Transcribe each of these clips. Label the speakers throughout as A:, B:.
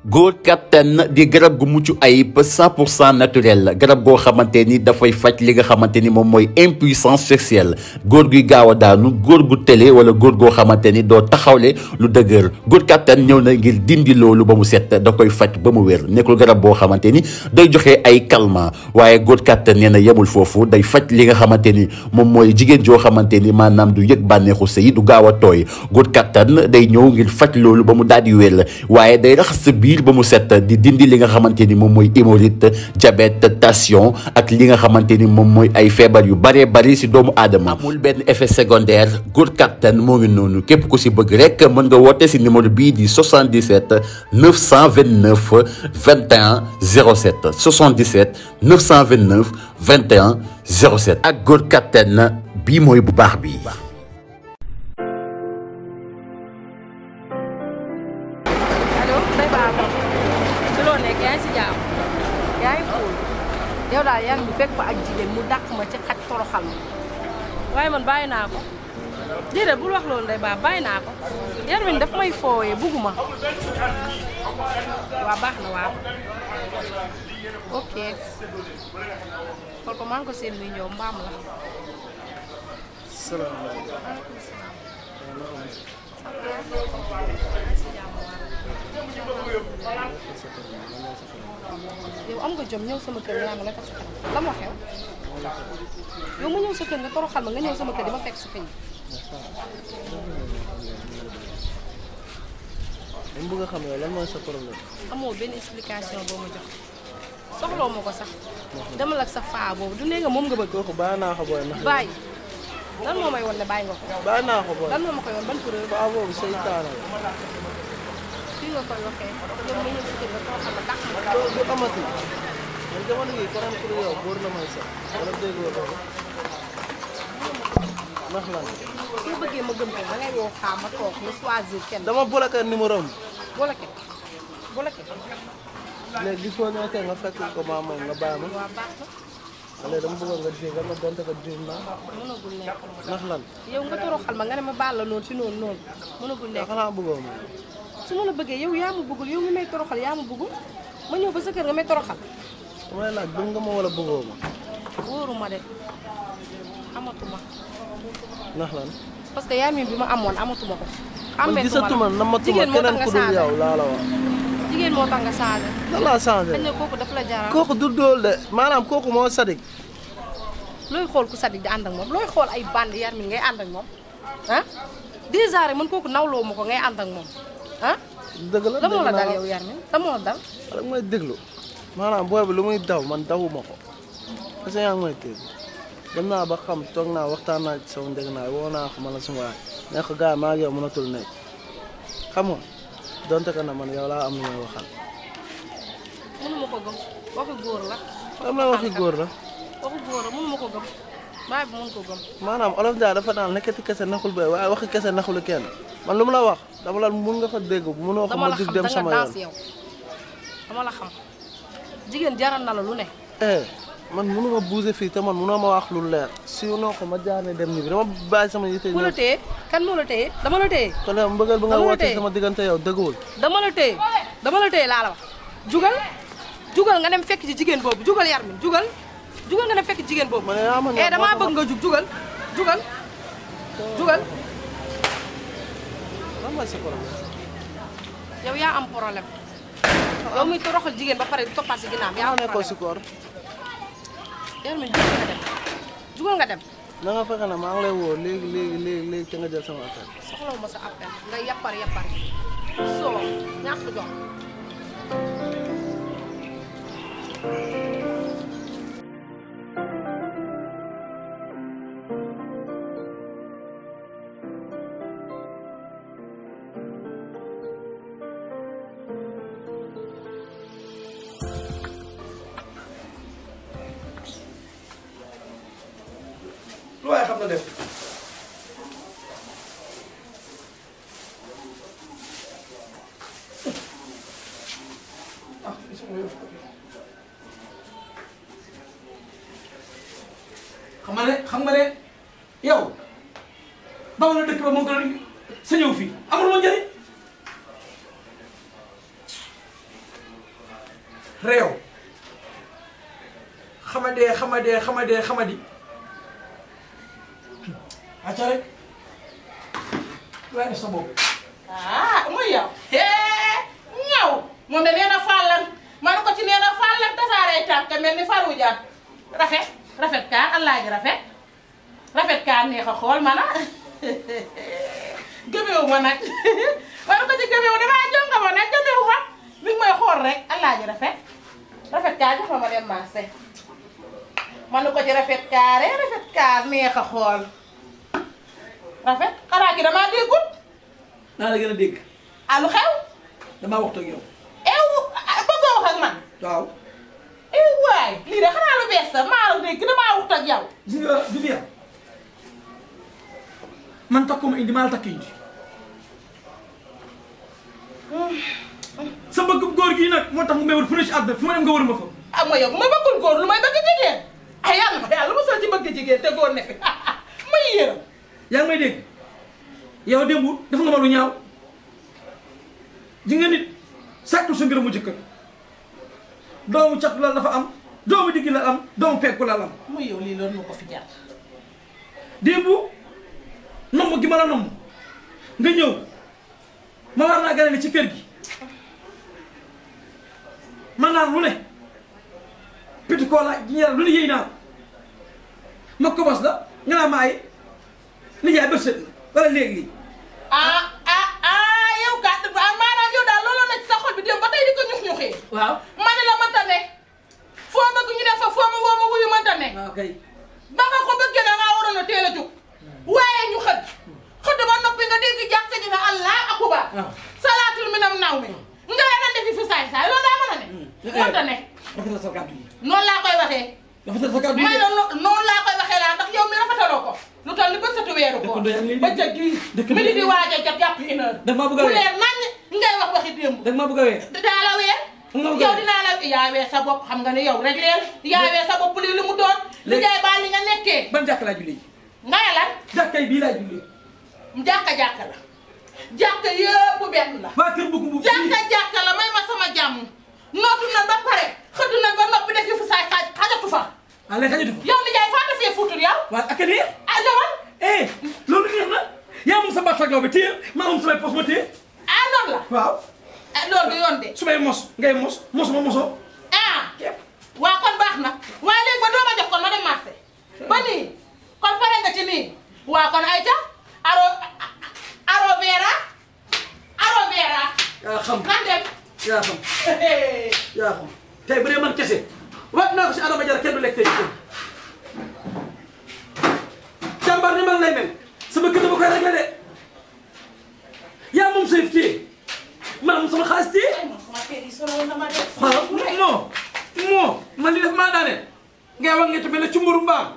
A: góor kattan di garab gu mucc ayib 100% naturel garab goo xamante ni dafay faj li nga xamante ni moom mooy impuissance sexuelle góor guy gaaw a daanu góor gu tële wala góor goo xamante ni doo taxawle lu dëgër góor kattan ñëw na ngir dindi loolu ba mu set da koy faj ba mu wér nekkul garab boo xamante ni day joxe ay calmant waaye góor kattan nee na yemul foofu day faj li nga xamante ni moom mooy jigéen joo xamante ni maanaam du yëg bànneexu sëy du gaaw a tooy góor kattan day ñëw ngir faj loolu ba mu daal di wér waaye day raxas sa biir ba mu set di dindi li nga xamante ni moom mooy hémorroïde diabète tension ak li nga xamante ni moom mooy ay feebar yu bëree bëri si doomu aadama amul benn effet secondaire góor kattan moo ngi noonu képp ku si bëgg rek mën nga woote si numéro bii di 77 929 21 07 77 929 21 07 ak góor kattan bii mooy bu baax bi.
B: yow daal yaa ngi fekk fa ak jigéen mu dàq ma ci xaj toroxal ma waaye man bàyyi naa ko déedéet bul wax loolu day baax bàyyi naa ko Yarmin daf may foowee bugguma waa baax na waaw ok xool ko maa ngi ko seen muy ñëw mbaam la salaamaaleykum yow am nga jom ñëw sama kër nga naan la fa sa kanam la moo xew yow ma ñëw sa kër nga toroxal ma nga ñëw sama kër di ma fekk su feñ
C: dañ bëgg a xam yow lan mooy sa problème.
B: amoo benn explication boo ma jox soxloo ma ko sax demal ak sa faa boobu du nee nga moom nga bëgg.
C: kooku bàyyi naa ko booy ndax.
B: bàyyi lan moo may won ne bàyyi nga ko.
C: bàyyi naa ko booy
B: lan moo ma koy won ban preuve.
C: faa boobu seytaane la.
B: fii nga koy waxee yow ma ñëw sa kër nga toroxal ma dàq ma.
C: loolu du amati man jamono gi konaan pour yow góor la may sax wala déggoo loolu ndax lan.
B: soo bëggee ma gëm ko da ngay woo xaar ma toog nga choisir kenn.
C: dama bloqué numéro am.
B: bloqué bloqué.
C: léegi gisoo ñoo tee nga fekk ko maa moom nga bàyyi ma.
B: waaw baax na.
C: léegi dama bëggoon nga jégal ma donte ko juum naa.
B: mënagul nekk.
C: ndax lan.
B: yow nga toroxal ma nga ne ma baal la noonu si noonu mënagul nekk.
C: xanaa bëggoo ma.
B: su ma la bëggee yow yaa ma bëggul yow mi may toroxal yaa ma bëggul ma ñëw ba sa kër nga may toroxal.
C: dama lay laaj bëgg nga ma wala bëggoo ma.
B: wóoruma de amatuma.
C: ndax lan.
B: parce que Yarmin bi ma amoon amatuma ko.
C: man gisatuma namatuma keneen ku dul yow laa la wax.
B: jigéen moo tax nga changé.
C: lan laa changé.
B: xëy na kooku daf la jaral.
C: kooku du dool de maanaam kooku moo sadik.
B: looy xool ku sadik di ànd ak moom looy xool ay bande Yarmin ngay ànd ak moom ah déjà rek man kooku nawloo ma ko ngay ànd ak moom ah.
C: dëgg la
B: la moo la dal yow Yarmin la moo dal.
C: wala mooy déglu maanaam booy bi lu muy daw man dawuma ko parce que yaa ngi may dégg dem naa ba xam toog naa waxtaan naa ci sama njëg naa woo naa ko man la suma waay nekk gars maa ngi yow mënatul nekk xam nga donte que na man yow laa am lu may waxal.
B: mënuma ko gëm waxi góor la.
C: am na waxi góor la.
B: waxi góor la mënuma ko gëm baay bi mën ko gëm.
C: maanaam olof daal dafa naan nekkati kese naxul bay waaye waxi kese naxul kenn man lu mu la wax dama la mun nga fa dégg mënoo ko ma jug dem sama yoon.
B: dama la xam jigéen jaral na la lu ne.
C: man mënuma bouger fii te man mënoo ma wax lu leer sinon ko ma jaaree dem nii bi dama bàyyi sama yite.
B: ku la téye kan moo la téye dama la téye.
C: kon nag mbëggal ba nga woote sama diggante yow dëggul.
B: dama la téye laa la wax. jugal nga dem fekk ci jigéen boobu jugal Yarmin jugal nga dem fekk ci jigéen boobu. damaa bëgg nga jugal.
C: lan mooy sa problème.
B: yow yaa am problème. yow muy toroxal jigéen ba pare di toppaat si ginnaaw yaa am problème
C: si koor.
B: Yarmin jugal nga dem.
C: na nga fexe ne maa ngi lay woo léegi te nga jël sama appel.
B: soxlawu ma sa appel nga yappar soo ñàkk jox.
D: lu waaye xam na def xam nga ne yow baw na dëkk ba moo gën a sa ñëw fii amul ma njëriñ réew xamadi acca rek waaye def sa bopp
B: ah muy yow ñaw moom de nee na fàllan man ko ci nee na fàllan tasaaree tànk mel ni faru jaat rafet kaa allah ji rafet kaa neex a xool mana gëmeewu ma nag man ko ci gëmeewu damaa jonga ma nag gëmeewu ma mi ngi may xool rek allah ji rafet kaa jox ma dem marché man ko ci rafet kaa neex a xool rafet xanaa ki damaa déggut
D: naa la gën a dégg
B: alu xew
D: damaa waxtu ak yow
B: bëggoo wax ak man
D: waaw
B: waay lii de xanaa lu bees la maa la dégg damaa waxtu ak yow
D: gis nga Viviane man takkuma indi maa la takk indi sa bëgg góor gi nag moo tax mu may wër fu ne ci àdduna fu ma dem nga wër ma fa
B: ah ma yow bu ma bëggul góor lu may bëgg jigéen ay yàlla ma sol ci bëgg jigéen te góor ne fi may yërëm
D: yaa ngi may dégg yow démb def nga ma lu ñaaw ji nga nit sàkkul sa ngërëmu jëkkër doomu cat la dafa am doomu digg la am doomu pekku la am
B: muy yow lii loolu moo ko fi jar
D: démb nomm gi ma la nomm nga ñëw ma war naa gane ci kër gi man naan lu ne piti koo la ñeer lu ne yëy naa ma kobos la nga naa ma ay nijaay bët set wala léegi lii
B: yow kat maanaam yow daal looloo nekk sa xol bi dem ba tey di ko ñux-ñuxee
D: waaw
B: ma ne la mënta ne foo bëgg ñu def fa foo ma woo ma wuyu mënta ne
D: waaw kay
B: ba nga ko bëggee da ngaa waroon a teel a jóg waaye ñu xëdd ba noppi nga dégg jàkk ji na allah akubar salaatul minam naw mi nga la defi fi saay saay loolu daa mën a ne mënta ne
D: rafetal sa kàddu yi
B: noonu laa koy waxee
D: rafetal sa kàddu yi
B: may la noonu laa koy waxee laa ndax yow mi rafetaloo ko lu toll ni ba sëtu weeru ko ba jëg gi mi di waaj a jot jàpp une heure
D: da maa bëgg a
B: bu
D: weer
B: leer nañ ngay wax waxi démb
D: da maa bëgg a weer
B: daa la weer yow dinaa la yaawee sa bopp xam nga ne yow rek leen yaawee sa bopp lii li mu doon li jaay baal li nga nekkee
D: ban jàkk laa julli
B: nga ne lan
D: jàkkay bii laa julli
B: jàkka la jàkka yëpp benn la
D: waa kër bëgg bu
B: jàkka la may ma sama jàmm nootu na ba pare xëdd na ba noppi def fu saay saay xajatu fa
D: léegi xajatu fa
B: yow ni jaay faa defee fuutur yow
D: waa ak a neex
B: ñëwal
D: loolu neex na yaa moom sa baat ak yow bi téye maa moom samay pos ma téye
B: noonu la
D: waaw
B: loolu du yoon de
D: su may mos ngay mos mosuma mosoo
B: waa kon baax na waaye léegi ba doo ma jox kon ma dem marché ba nii kon pare nga ci nii waa kon ay ca aro vera
D: yaa xam
B: nan dem
D: yaa xam tey bu dee man kese waat naa ko si Adama Jara kenn du lekk tey jàmbaar ni man lay mel sama kër dama koy réglé de yaa moom sa yëf téye maa moom sama xaalis téye moo man li def maa daane ngay wax nga tamit ne cumburu mbaam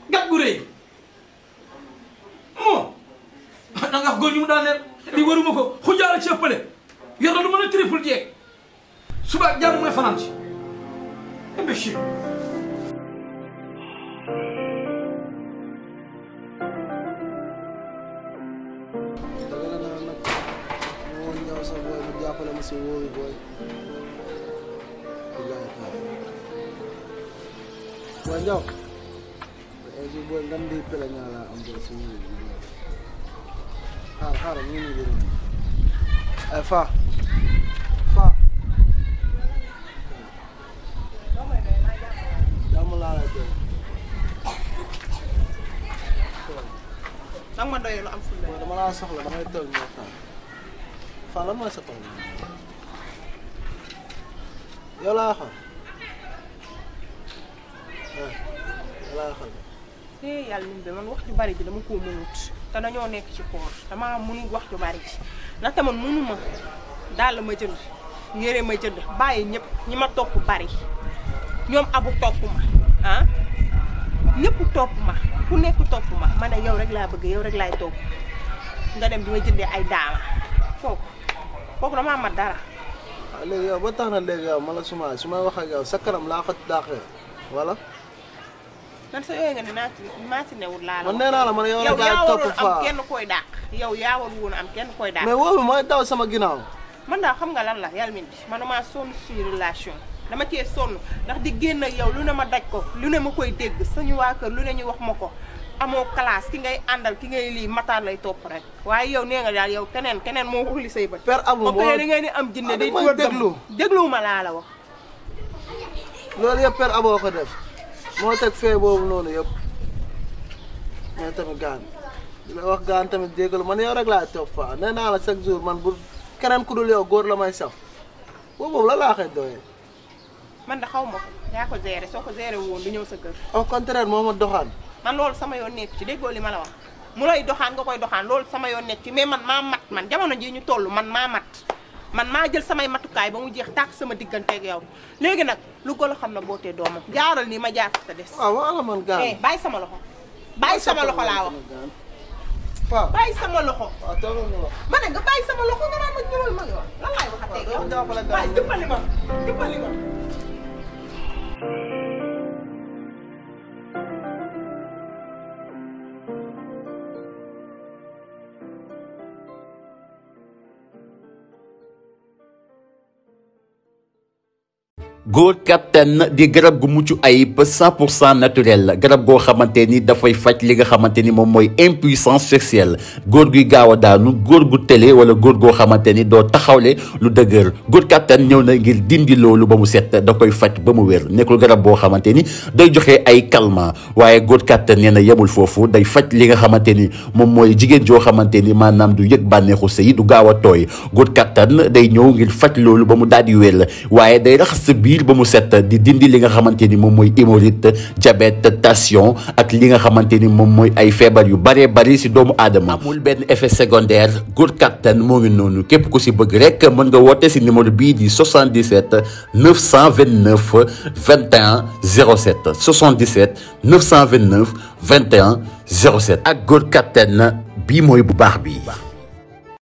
D: gat gu rëy moo da nga góor ñu mu daaneel li waruma ko xujaara ci ëppale yor na lu mën a triple jeeg suba ak jàmm mooy fanaan ci imbécile
C: si wóoru booy booy njaw si booy ngam di pele ñaa laa am booy si wóoru xaaral ñu ngi nii ay fa jàmm laa lay doy
B: nag ma doyee lu am fulla
C: booy dama laa soxla damay toog ñoo fa lan mooy sa tool yow laa xam yow laa xam
B: yàlla nim bi man wax ju bari ji dama koo mënut te dañoo nekk ci koor dama mënul wax ju bari ji ndaxte man mënuma daal ma jënd yére ma jënd bàyyi ñëpp ñi ma topp bari ñoom abu topp ma ñëpp topp ma ku nekk topp ma ne yow rek laa bëgg yow rek laay topp nga dem di ma jëndee ay daama kooku damaa mat dara.
C: waaw léegi yow ba tax na léegi yow man la su may wax ak yow sa kanam laa ko dàqee wala.
B: man sa yooyu nga ne naa ci newul laa la.
C: man nee naa la man yow la gaa topp
B: am kenn koy dàq yow yaa war woon am kenn koy dàq.
C: mais woo bi mooy daw sama ginnaaw.
B: man daal xam nga lan la yàlla min bi manuma sonn suñu relation dama cee sonn ndax di génn ak yow lu ne ma daj ko lu ne ma koy dégg suñu waa kër lu ne ñu wax ma ko amoo classe ki ngay àndal ki ngay lii mataan lay topp rek waaye yow nee nga daal yow keneen moo wax li say bët.
C: Père Abou moo
B: da ngeen di am jinne day tuur dégluwuma laa la wax.
C: loolu yëpp Père Abou ko def moo teg fee boobu noonu yëpp mais tamit gaan di la wax gaan tamit jégalu man yow rek laa topp fa nee naa la chaque jour man bu keneen ku dul yow góor la may saf boobu la laa koy doyee.
B: man da xaw ma ko yaa ko géré soo ko géré woon du ñëw sa kër.
C: au contraire moo ma doxaan.
B: man loolu sama yoon nekk ci déggoo li ma la wax mu lay doxaan nga koy doxaan loolu sama yoon nekk ci mais man maa mat man jamono ji ñu toll man maa mat man maa jël samay matukaay ba mu jeex tàkk sama digganteeg yow léegi nag lu golo xam na bootee doomam jaaral nii ma jaar sa des.
C: waaw wala man gaan
B: bàyyi sama loxo. bàyyi sama loxo laa wax.
C: waaw
B: bàyyi sama loxo.
C: waaw toogal nga wax.
B: ma ne nga bàyyi sama loxo nga naan ma ñëwal ma yow lan laay waxatee yow. waaw dimbali ma dimbali ma.
A: góor kattan di garab gu mucc ayib 100% naturel garab goo xamante ni dafay faj li nga xamante ni moom mooy impuissance sexuelle góor guy gaaw a daanu góor gu télé wala góor goo xamante ni doo taxawle lu dëgër góor kattan ñëw na ngir dindi loolu ba mu set da koy faj ba mu wér nekkul garab boo xamante ni day joxe ay calmant waaye góor kattan nee na yemul foofu day faj li nga xamante ni moom mooy jigéen joo xamante ni maanaam du yëg bànneexu sëy du gaaw a tooy góor kattan day ñëw ngir faj loolu ba mu daal di wér waaye day raxas sa biir ba mu set di dindi li nga xamante ni moom mooy hémorroïde diabète tension ak li nga xamante ni moom mooy ay feebar yu bëree bëri si doomu aadama amul benn effet secondaire góor kattan moo ngi noonu képp ku si bëgg rek mën nga woote si numéro bii di 77 929 21 07 77 929 21 07 ak góor kattan bii mooy bu baax bi